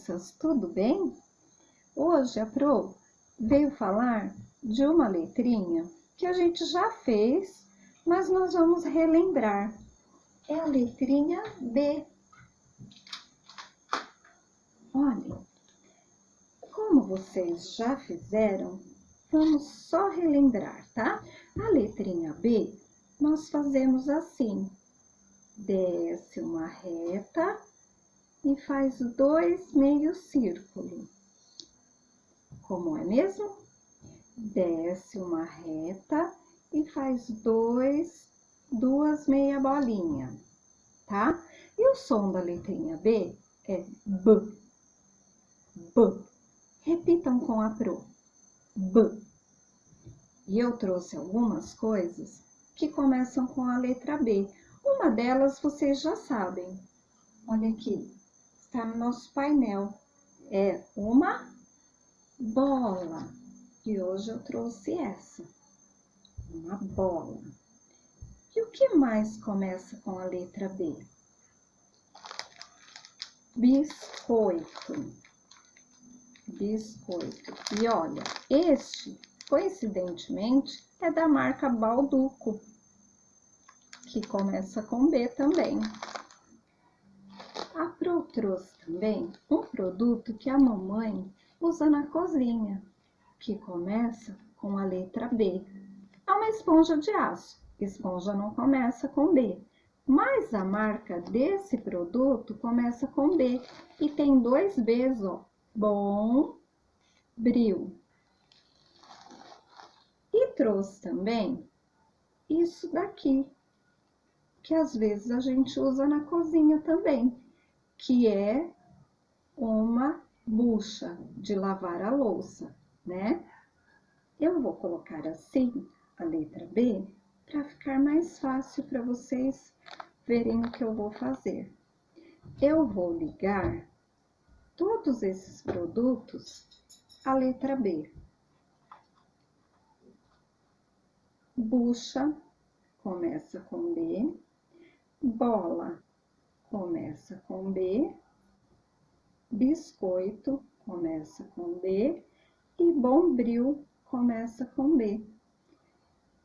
crianças, tudo bem? Hoje a Pro veio falar de uma letrinha que a gente já fez, mas nós vamos relembrar. É a letrinha B. Olha, como vocês já fizeram, vamos só relembrar, tá? A letrinha B, nós fazemos assim. Desce uma reta e faz 2 meios círculos. Como é mesmo? Desce uma reta e faz 2 meia bolinha, tá? E o som da letrinha B é B. B. Repitam com a Pro. B. E eu trouxe algumas coisas que começam com a letra B. Uma delas vocês já sabem. Olha aqui, está no nosso painel. É uma bola. E hoje eu trouxe essa. Uma bola. E o que mais começa com a letra B? Biscoito. Biscoito. E olha, este, coincidentemente, é da marca Bauducco, que começa com B também. A Pro trouxe também um produto que a mamãe usa na cozinha, que começa com a letra B. É uma esponja de aço. Esponja não começa com B, mas a marca desse produto começa com B e tem 2 Bs, ó. Bombril. E trouxe também isso daqui, que às vezes a gente usa na cozinha também, que é uma bucha de lavar a louça, né? Eu vou colocar assim a letra B para ficar mais fácil para vocês verem o que eu vou fazer. Eu vou ligar todos esses produtos à letra B. Bucha começa com B. Bola começa com B, biscoito começa com B e bombril começa com B.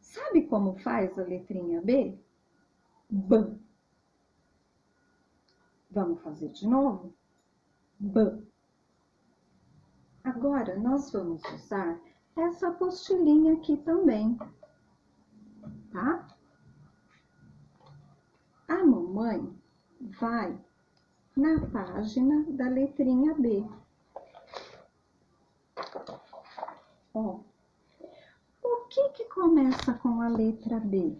Sabe como faz a letrinha B? B. Vamos fazer de novo? B. Agora, nós vamos usar essa apostilinha aqui também, tá? A mamãe vai na página da letrinha B. Ó, o que começa com a letra B?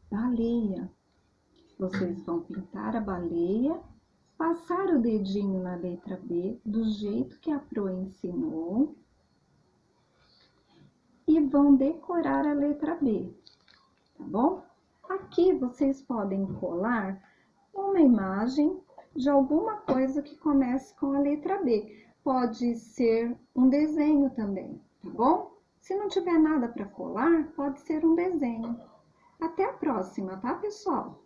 Baleia. Vocês vão pintar a baleia, passar o dedinho na letra B, do jeito que a Pro ensinou, e vão decorar a letra B, tá bom? Aqui vocês podem colar uma imagem de alguma coisa que comece com a letra B. Pode ser um desenho também, tá bom? Se não tiver nada para colar, pode ser um desenho. Até a próxima, tá, pessoal?